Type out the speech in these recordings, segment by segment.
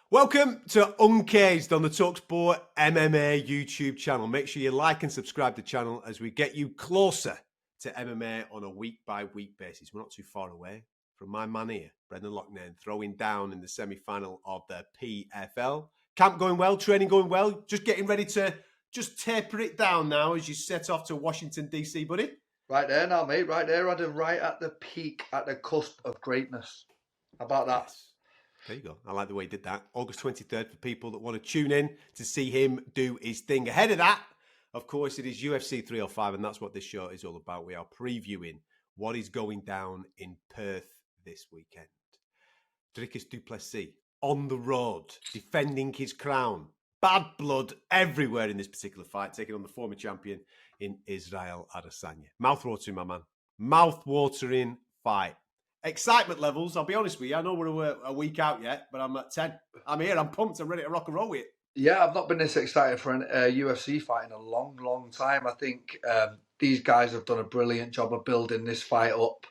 Welcome to Uncaged on the talkSPORT MMA YouTube channel. Make sure you like and subscribe to the channel as we get you closer to MMA on a week-by-week basis. We're not too far away from my man here, Brendan Loughnane, throwing down in the semi-final of the PFL. Camp going well, training going well, just getting ready to just taper it down now as you set off to Washington, D.C., buddy. Right there now, mate. Right there, Adam. Right at the peak, at the cusp of greatness. How about that? Yes. There you go. I like the way he did that. August 23rd for people that want to tune in to see him do his thing. Ahead of that, of course, it is UFC 305, and that's what this show is all about. We are previewing what is going down in Perth this weekend. Dricus du Plessis on the road, defending his crown. Bad blood everywhere in this particular fight, taking on the former champion in Israel Adesanya. Mouth-watering, my man. Mouth-watering fight. Excitement levels, I'll be honest with you, I know we're a week out yet, but I'm at 10. I'm here, I'm pumped, I'm ready to rock and roll with it. Yeah, I've not been this excited for a UFC fight in a long, long time. I think these guys have done a brilliant job of building this fight up.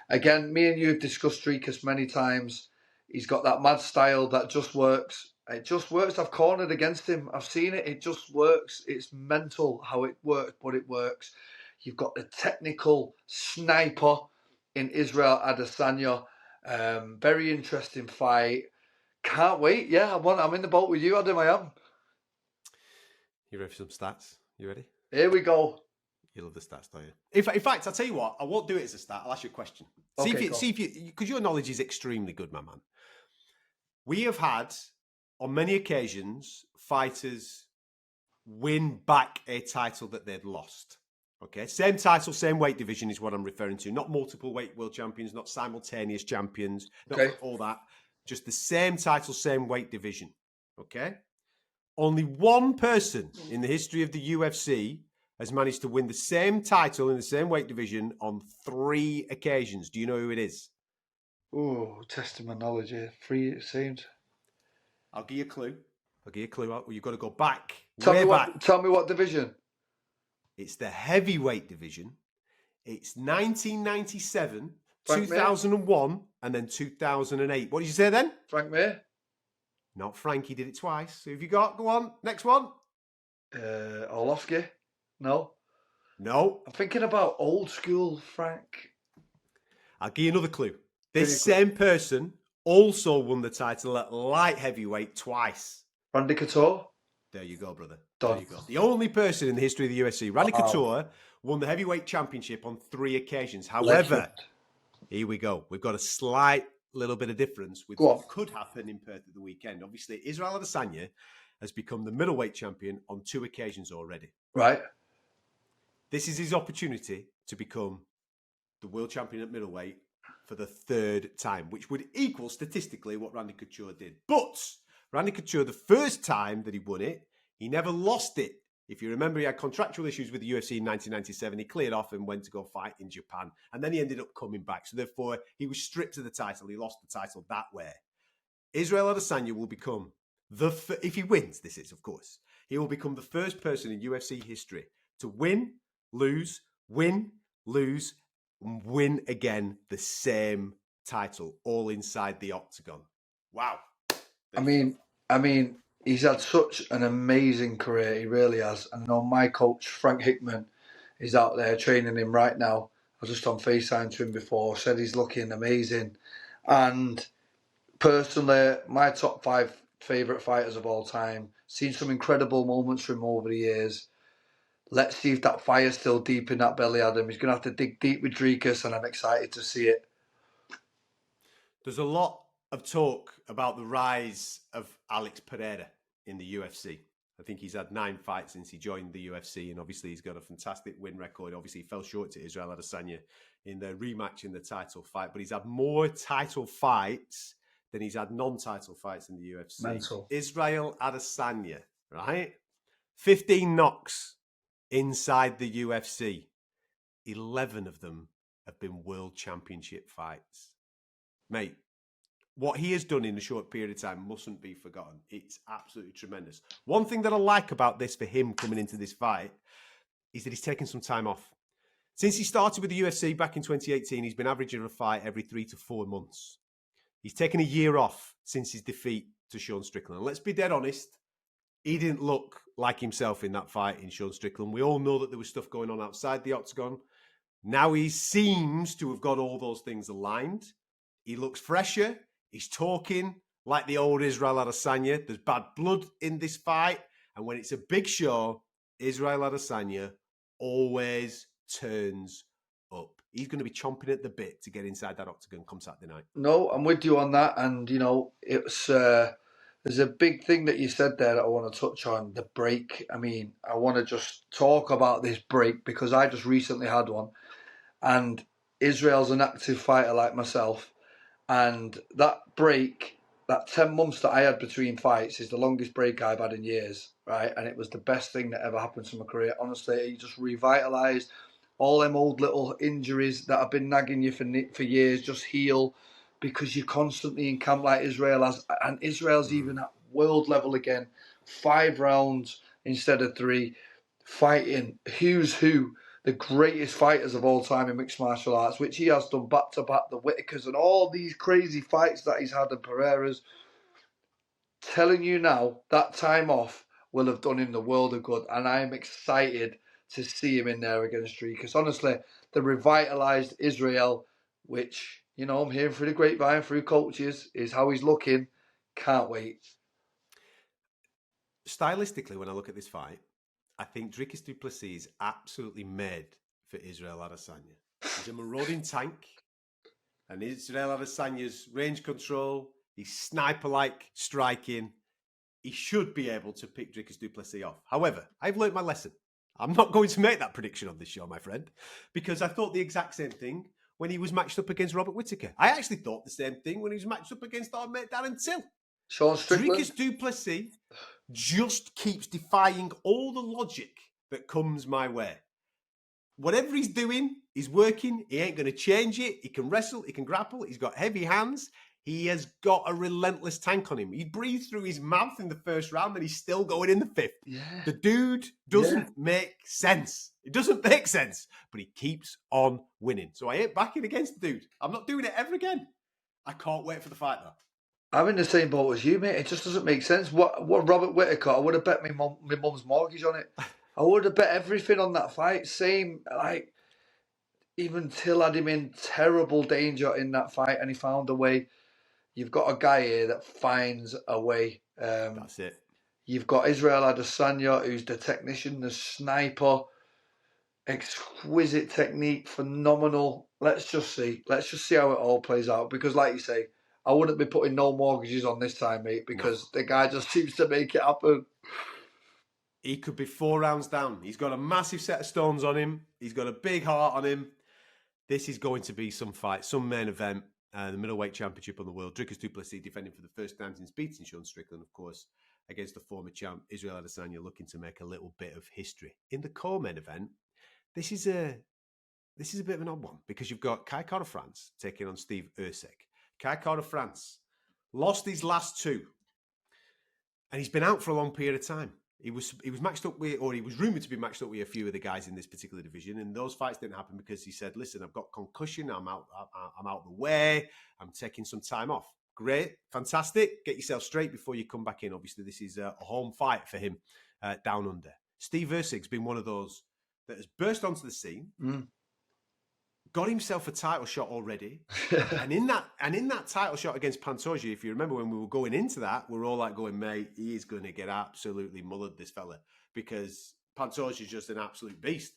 Again, me and you have discussed Dricus many times. He's got that mad style that just works. It just works. I've cornered against him. I've seen it. It just works. It's mental how it works, but it works. You've got the technical sniper in Israel Adesanya. Very interesting fight. Can't wait. Yeah, I'm in the boat with you, Adam. I am. You ready for some stats? You ready? Here we go. You love the stats, don't you? In fact, I'll tell you what, I won't do it as a stat. I'll ask you a question. See if you, because your knowledge is extremely good, my man. We have had, on many occasions, fighters win back a title that they'd lost. Okay, same title, same weight division is what I'm referring to. Not multiple weight world champions, not simultaneous champions, not all that. Just the same title, same weight division. Okay? Only one person in the history of the UFC has managed to win the same title in the same weight division on 3 occasions. Do you know who it is? Oh, testing my knowledge here. 3, it seems. I'll give you a clue. You've got to go back. Tell me what division. It's the heavyweight division. It's 1997, 2001, and then 2008. What did you say then? Frank Mir. Not Frank. He did it twice. Who have you got? Go on. Next one. Orlovsky. No. I'm thinking about old school Frank. I'll give you another clue. This same person also won the title at light heavyweight twice. Randy Couture. There you go, brother. Done. There you go. The only person in the history of the UFC, Randy Couture, won the heavyweight championship on 3 occasions. However, here we go. We've got a slight little bit of difference with what could happen in Perth at the weekend. Obviously, Israel Adesanya has become the middleweight champion on 2 occasions already. Right. This is his opportunity to become the world champion at middleweight for the 3rd time, which would equal statistically what Randy Couture did. But Randy Couture, the first time that he won it, he never lost it. If you remember, he had contractual issues with the UFC in 1997. He cleared off and went to go fight in Japan. And then he ended up coming back. So therefore, he was stripped of the title. He lost the title that way. Israel Adesanya will become if he wins, this is, of course, he will become the first person in UFC history to win, lose, win again the same title, all inside the octagon. Wow. I mean, he's had such an amazing career. He really has. And I know my coach, Frank Hickman, is out there training him right now. I was just on FaceTime to him before, said he's looking amazing. And personally, my top 5 favourite fighters of all time. Seen some incredible moments from him over the years. Let's see if that fire's still deep in that belly, Adam. He's going to have to dig deep with Dricus, and I'm excited to see it. There's a lot of talk about the rise of Alex Pereira in the UFC. I think he's had 9 fights since he joined the UFC, and obviously he's got a fantastic win record. Obviously, he fell short to Israel Adesanya in their rematch in the title fight, but he's had more title fights than he's had non-title fights in the UFC. Mental. Israel Adesanya, right? 15 knocks inside the UFC. 11 of them have been world championship fights. Mate, what he has done in a short period of time mustn't be forgotten. It's absolutely tremendous. One thing that I like about this for him coming into this fight is that he's taken some time off. Since he started with the UFC back in 2018, he's been averaging a fight every 3 to 4 months. He's taken a year off since his defeat to Sean Strickland. And let's be dead honest, he didn't look like himself in that fight in Sean Strickland. We all know that there was stuff going on outside the octagon. Now he seems to have got all those things aligned. He looks fresher. He's talking like the old Israel Adesanya. There's bad blood in this fight. And when it's a big show, Israel Adesanya always turns up. He's going to be chomping at the bit to get inside that octagon come Saturday night. No, I'm with you on that. And, you know, it's there's a big thing that you said there that I want to touch on, the break. I mean, I want to just talk about this break because I just recently had one. And Israel's an active fighter like myself. And that break, that 10 months that I had between fights is the longest break I've had in years, right? And it was the best thing that ever happened to my career. Honestly, it just revitalised all them old little injuries that have been nagging you for years, just heal because you're constantly in camp like Israel has. And Israel's even at world level again, 5 rounds instead of 3, fighting who's who, the greatest fighters of all time in mixed martial arts, which he has done back to back, the Whitakers and all these crazy fights that he's had, and Pereira's. Telling you now, that time off will have done him the world of good, and I am excited to see him in there against Streakers. Honestly, the revitalised Israel, which, you know, I'm hearing through the grapevine, through coaches, is how he's looking. Can't wait. Stylistically, when I look at this fight, I think Dricus du Plessis is absolutely made for Israel Adesanya. He's a marauding tank, and Israel Adesanya's range control, his sniper-like striking, he should be able to pick Dricus du Plessis off. However, I've learnt my lesson. I'm not going to make that prediction on this show, my friend, because I thought the exact same thing when he was matched up against Robert Whittaker. I actually thought the same thing when he was matched up against our mate Darren Till. Sean Strickland. Dricus du Plessis just keeps defying all the logic that comes my way. Whatever he's doing, he's working. He ain't going to change it. He can wrestle. He can grapple. He's got heavy hands. He has got a relentless tank on him. He breathed through his mouth in the first round and he's still going in the 5th. Yeah. The dude doesn't make sense. It doesn't make sense, but he keeps on winning. So I ain't backing against the dude. I'm not doing it ever again. I can't wait for the fight, though. I'm in the same boat as you, mate. It just doesn't make sense. What Robert Whittaker, I would have bet my mum's mortgage on it. I would have bet everything on that fight. Same, like, even Till had him in terrible danger in that fight and he found a way. You've got a guy here that finds a way. That's it. You've got Israel Adesanya, who's the technician, the sniper. Exquisite technique, phenomenal. Let's just see how it all plays out. Because like you say, I wouldn't be putting no mortgages on this time, mate, because the guy just seems to make it happen. He could be 4 rounds down. He's got a massive set of stones on him. He's got a big heart on him. This is going to be some fight, some main event. The middleweight championship on the world. Dricus du Plessis defending for the first time since beating Sean Strickland, of course, against the former champ Israel Adesanya, looking to make a little bit of history. In the co-main event, this is a bit of an odd one because you've got Kai Kara-France taking on Steve Erceg. Kai Kara-France lost his last 2, and he's been out for a long period of time. He was matched up with, or he was rumoured to be matched up with a few of the guys in this particular division, and those fights didn't happen because he said, "Listen, I've got concussion. I'm out of the way. I'm taking some time off." Great, fantastic. Get yourself straight before you come back in. Obviously, this is a home fight for him down under. Steve Erceg's been one of those that has burst onto the scene, got himself a title shot already, and in that title shot against Pantoja, if you remember when we were going into that, we were all like going, "Mate, he is going to get absolutely mullered, this fella," because Pantoja is just an absolute beast.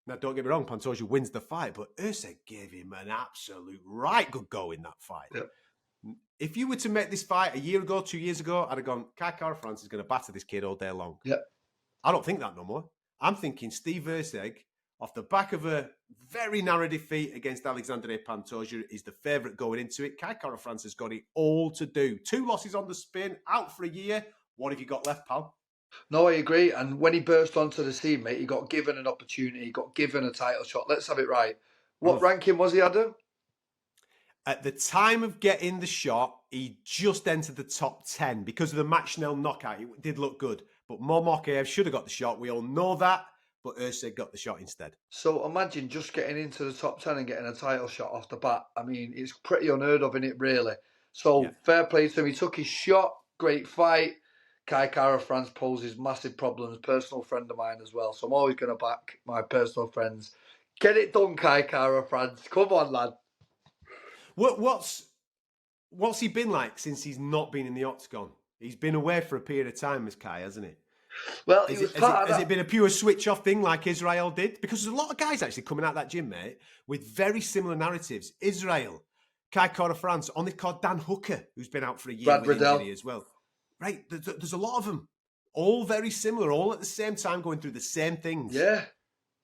Now, don't get me wrong, Pantoja wins the fight, but Erceg gave him an absolute right good go in that fight. Yep. If you were to make this fight a year ago, 2 years ago, I'd have gone, Kai Kara-France is going to batter this kid all day long. Yep. I don't think that no more. I'm thinking Steve Erceg, off the back of a very narrow defeat against Alexandre Pantoja, is the favourite going into it. Kai Kara-France has got it all to do. 2 losses on the spin, out for a year. What have you got left, pal? No, I agree. And when he burst onto the scene, mate, he got given an opportunity. He got given a title shot. Let's have it right. What ranking was he, Adam? At the time of getting the shot, he just entered the top 10 because of the Matt Schnell knockout. It did look good. But Momokaev should have got the shot. We all know that. But Erceg got the shot instead. So imagine just getting into the top 10 and getting a title shot off the bat. I mean, it's pretty unheard of, isn't it, really? So fair play to him. He took his shot, great fight. Kai Kara-France poses massive problems. Personal friend of mine as well. So I'm always going to back my personal friends. Get it done, Kai Kara-France. Come on, lad. What's he been like since he's not been in the octagon? He's been away for a period of time, as Kai, hasn't he? Well, has it been a pure switch-off thing like Israel did? Because there's a lot of guys actually coming out of that gym, mate, with very similar narratives. Israel, Kai Kara-France, on the card, Dan Hooker, who's been out for a year with injury as well. Right, there's a lot of them, all very similar, all at the same time going through the same things. Yeah.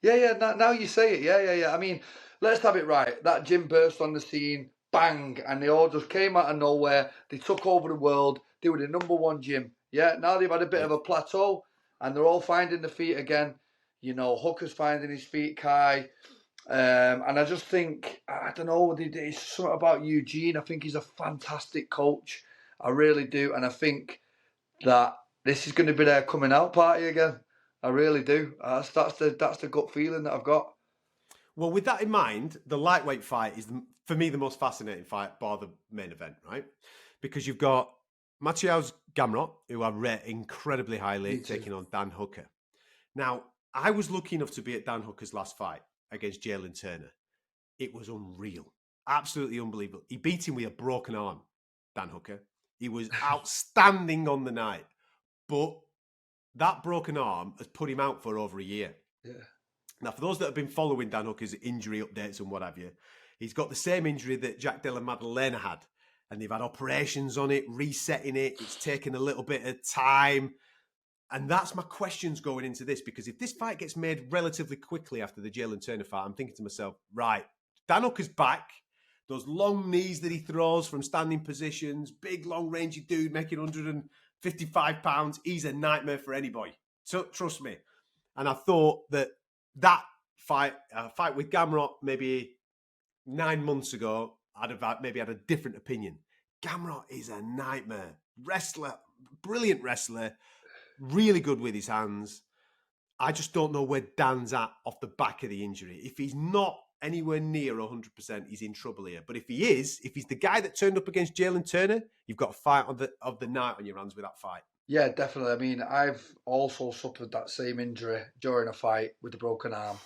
Now you say it. Yeah. I mean, let's have it right. That gym burst on the scene, bang, and they all just came out of nowhere. They took over the world. They were the number one gym. Yeah, now they've had a bit of a plateau, and they're all finding their feet again. You know, Hooker's finding his feet, Kai. And I just think, I don't know, there's something about Eugene. I think he's a fantastic coach. I really do. And I think that this is going to be their coming out party again. I really do. That's the gut feeling that I've got. Well, with that in mind, the lightweight fight is, for me, the most fascinating fight, bar the main event, right? Because you've got Matthias Gamrot, who I rate incredibly highly, taking on Dan Hooker. Now, I was lucky enough to be at Dan Hooker's last fight against Jalen Turner. It was unreal. Absolutely unbelievable. He beat him with a broken arm, Dan Hooker. He was outstanding on the night. But that broken arm has put him out for over a year. Yeah. Now, for those that have been following Dan Hooker's injury updates and what have you, he's got the same injury that Jack Della Maddalena had. And they've had operations on it, resetting it. It's taken a little bit of time. And that's my questions going into this, because if this fight gets made relatively quickly after the Jalen Turner fight, I'm thinking to myself, right, Dan Hooker's back. Those long knees that he throws from standing positions, big, long, rangy dude making 155 pounds. He's a nightmare for anybody. So trust me. And I thought that fight with Gamrot maybe 9 months ago, I'd have maybe had a different opinion. Gamrot is a nightmare. Wrestler, brilliant wrestler, really good with his hands. I just don't know where Dan's at off the back of the injury. If he's not anywhere near 100%, he's in trouble here. But if he's the guy that turned up against Jalen Turner, you've got a fight of the night on your hands with that fight. Yeah, definitely. I mean, I've also suffered that same injury during a fight with a broken arm.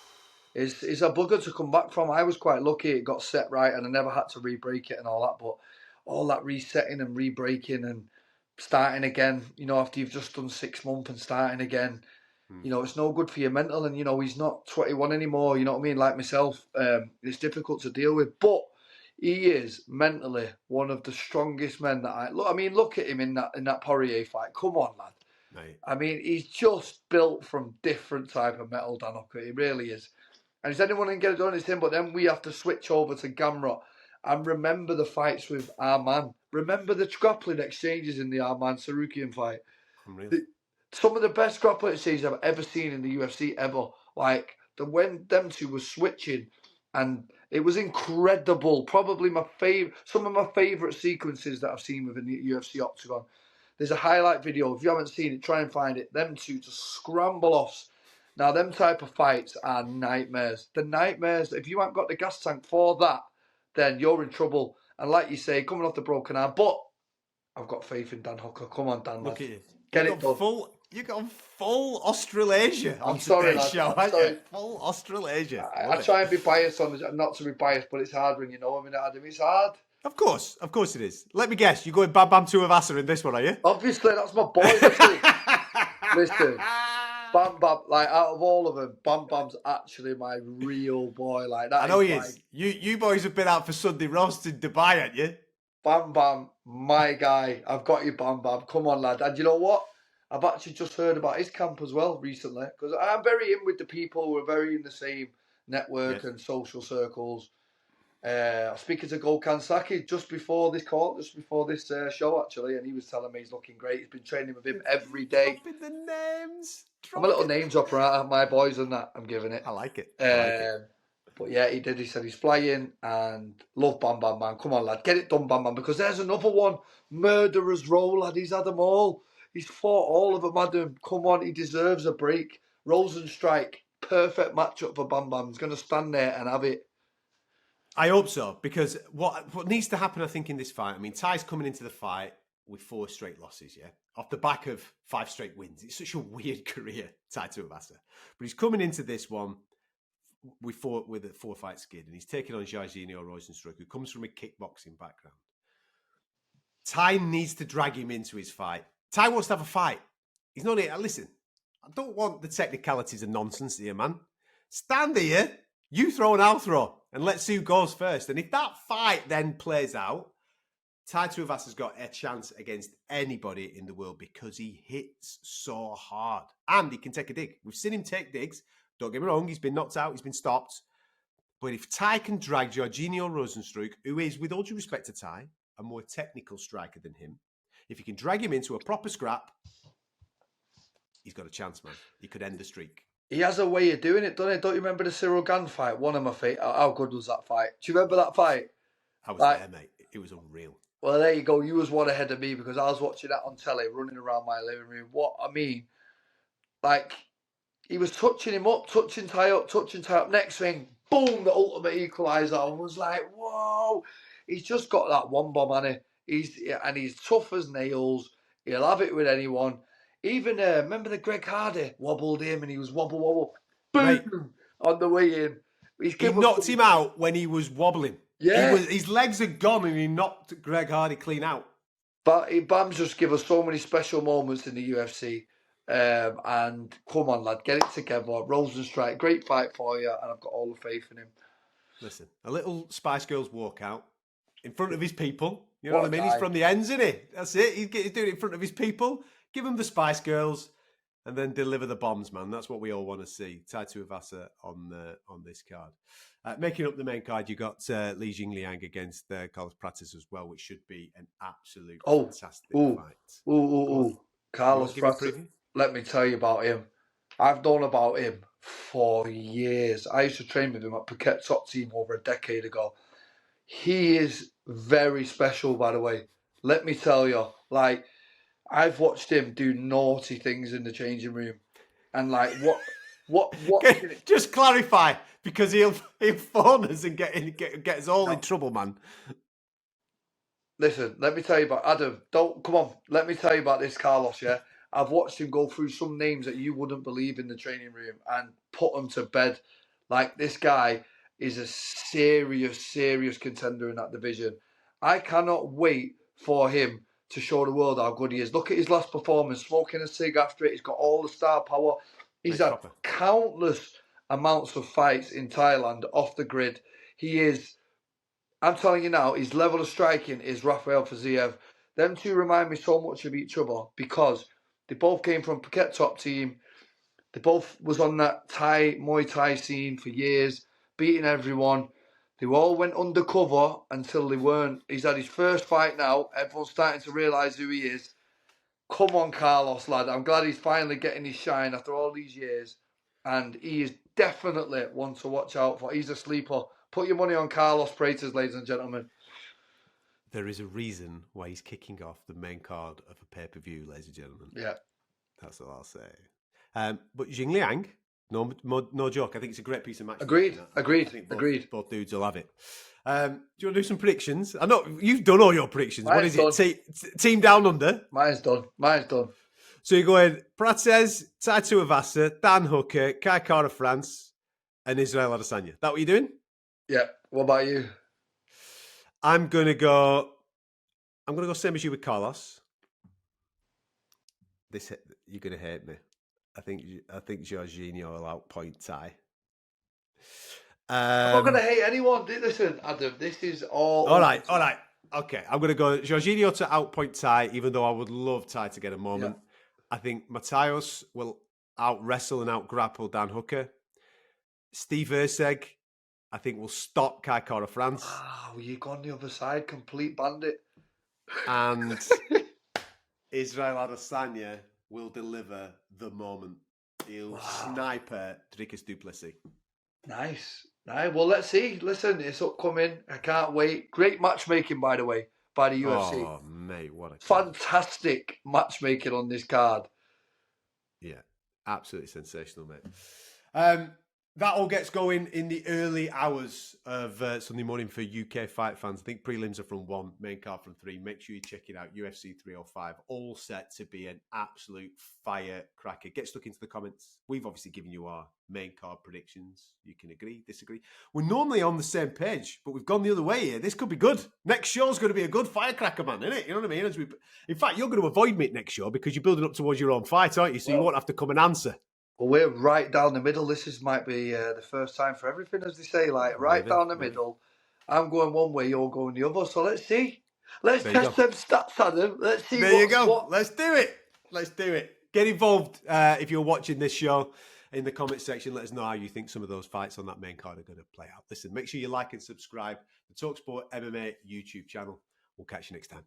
It's a bugger to come back from. I was quite lucky it got set right and I never had to re-break it and all that. But all that resetting and re-breaking and starting again, you know, after you've just done 6 months and starting again, you know, it's no good for your mental. And, you know, he's not 21 anymore, you know what I mean? Like myself, it's difficult to deal with. But he is mentally one of the strongest men that look at him in that Poirier fight. Come on, lad. Right. I mean, he's just built from different type of metal, Dan Hooker. He really is. And if anyone can get it done, it's him. But then we have to switch over to Gamrot and remember the fights with Arman. Remember the grappling exchanges in the Arman Sarukian fight. Some of the best grappling exchanges I've ever seen in the UFC ever. Like when them two were switching, and it was incredible. Probably some of my favourite sequences that I've seen within the UFC octagon. There's a highlight video. If you haven't seen it, try and find it. Them two just scramble off. Now, them type of fights are nightmares. The nightmares, if you haven't got the gas tank for that, then you're in trouble. And like you say, coming off the broken arm, but I've got faith in Dan Hooker. Come on, Dan. Look at you. Get it done. You got full Australasia on today's show, haven't you? Full Australasia. I try and be biased not to be biased, but it's hard when you know him, Adam. It's hard. Of course it is. Let me guess, you're going Bam Bam Tuivasa in this one, are you? Obviously, that's my boy. Listen. Bam Bam, like out of all of them, Bam Bam's actually my real boy. Like that. I know he is. You boys have been out for Sunday roast in Dubai, haven't you? Bam Bam, my guy. I've got you, Bam Bam. Come on, lad. And you know what? I've actually just heard about his camp as well recently, because I'm very in with the people who are very in the same network and social circles. Speaking to Gokhan Saki just before this show actually, and he was telling me he's looking great. He's been training with him every day. Dropping the names. I'm a little name dropper out of my boys and that. I'm giving it. I like it. But yeah, he did. He said he's flying and love Bam Bam, man. Come on, lad, get it done, Bam Bam, because there's another one. Murderer's row, lad. He's had them all. He's fought all of them, Adam. Come on, he deserves a break. Rosenstrike, perfect matchup for Bam Bam. He's going to stand there and have it. I hope so, because what needs to happen, I think, in this fight, I mean, Ty's coming into the fight with 4 straight losses, yeah? Off the back of 5 straight wins. It's such a weird career, Tai Tuivasa. But he's coming into this one with a 4-fight skid, and he's taking on Jorginho Rozenstruik, who comes from a kickboxing background. Tai needs to drag him into his fight. Tai wants to have a fight. He's not here. Listen, I don't want the technicalities and nonsense here, man. Stand here, you throw and I'll throw, and let's see who goes first. And if that fight then plays out, Tai Tuivasa's got a chance against anybody in the world because he hits so hard. And he can take a dig. We've seen him take digs. Don't get me wrong, he's been knocked out, he's been stopped. But if Tai can drag Jorginho Rozenstruik, who is, with all due respect to Tai, a more technical striker than him, if he can drag him into a proper scrap, he's got a chance, man. He could end the streak. He has a way of doing it, doesn't he? Don't you remember the Cyril Gane fight? One of my favorite. How good was that fight? Do you remember that fight? I was there, mate. It was unreal. Well, there you go. You was one ahead of me because I was watching that on telly, running around my living room. What I mean, like, he was touching him up, touching Tai up. Next thing, boom, the ultimate equaliser. I was like, whoa. He's just got that one bomb, hasn't he? He's tough as nails. He'll have it with anyone. Even, remember the Greg Hardy wobbled him and he was wobble. Boom! Right. On the way in. He knocked him out when he was wobbling. Yeah. His legs are gone and he knocked Greg Hardy clean out. But Bam's just give us so many special moments in the UFC. And come on, lad, get it together. Rozenstruik, great fight for you, and I've got all the faith in him. Listen, a little Spice Girls walkout in front of his people. You know what I mean? He's from the ends, isn't he? That's it. He's doing it in front of his people. Give him the Spice Girls and then deliver the bombs, man. That's what we all want to see. Tai Tuivasa on this card. Making up the main card, you got Li Jingliang against Carlos Prates as well, which should be an absolute fantastic fight. Carlos Prates, let me tell you about him. I've known about him for years. I used to train with him at Phuket Top Team over a decade ago. He is very special, by the way. Let me tell you, like, I've watched him do naughty things in the changing room, and like what? Just clarify, because he'll phone us and get us all in trouble, man. Listen, let me tell you about Adam. Come on. Let me tell you about this Carlos. Yeah, I've watched him go through some names that you wouldn't believe in the training room and put them to bed. Like, this guy is a serious contender in that division. I cannot wait for him to show the world how good he is. Look at his last performance, smoking a cig after it. He's got all the star power. He's had countless amounts of fights in Thailand off the grid. He is, I'm telling you now, his level of striking is Rafael Fiziev. Them two remind me so much of each other because they both came from Phuket Top Team. They both was on that Muay Thai scene for years, beating everyone. They all went undercover until they weren't. He's had his first fight now. Everyone's starting to realise who he is. Come on, Carlos, lad. I'm glad he's finally getting his shine after all these years. And he is definitely one to watch out for. He's a sleeper. Put your money on Carlos Prates, ladies and gentlemen. There is a reason why he's kicking off the main card of a pay-per-view, ladies and gentlemen. Yeah. That's all I'll say. But Jingliang, no joke. I think it's a great piece of match. Agreed. Both dudes will have it. Do you want to do some predictions? I know you've done all your predictions. Mine's what is it? Team down under? Mine's done. So you're going Prates, Tai Tuivasa, Dan Hooker, Kai Kara France, and Israel Adesanya. That what you're doing? Yeah. What about you? I'm gonna go same as you with Carlos. You're gonna hate me. I think Jorginho will outpoint Tai. I'm not gonna hate anyone. Listen, Adam, this is all right. Okay, I'm gonna go Jorginho to outpoint Tai, even though I would love Tai to get a moment. Yeah. I think Matthias will out wrestle and out grapple Dan Hooker. Steve Erceg, I think, will stop Kai Kara France. Wow, you gone the other side, complete bandit. And Israel Adesanya will deliver the moment. He'll sniper Dricus du Plessis. Nice. Well, let's see. Listen, it's upcoming. I can't wait. Great matchmaking, by the way, by the UFC. Oh, mate, what a fantastic matchmaking on this card. Yeah, absolutely sensational, mate. That all gets going in the early hours of Sunday morning for UK fight fans. I think prelims are from 1, main card from 3. Make sure you check it out. UFC 305, all set to be an absolute firecracker. Get stuck into the comments. We've obviously given you our main card predictions. You can agree, disagree. We're normally on the same page, but we've gone the other way here. This could be good. Next show's going to be a good firecracker, man, isn't it? You know what I mean? In fact, you're going to avoid me next show because you're building up towards your own fight, aren't you? So you won't have to come and answer. Well, we're right down the middle. This might be the first time for everything, as they say, like right down the middle. I'm going one way, you're going the other. So let's see. Let's test them stats, Adam. Let's see. There you go. Let's do it. Let's do it. Get involved if you're watching this show in the comment section. Let us know how you think some of those fights on that main card are going to play out. Listen, make sure you like and subscribe to the talkSPORT MMA YouTube channel. We'll catch you next time.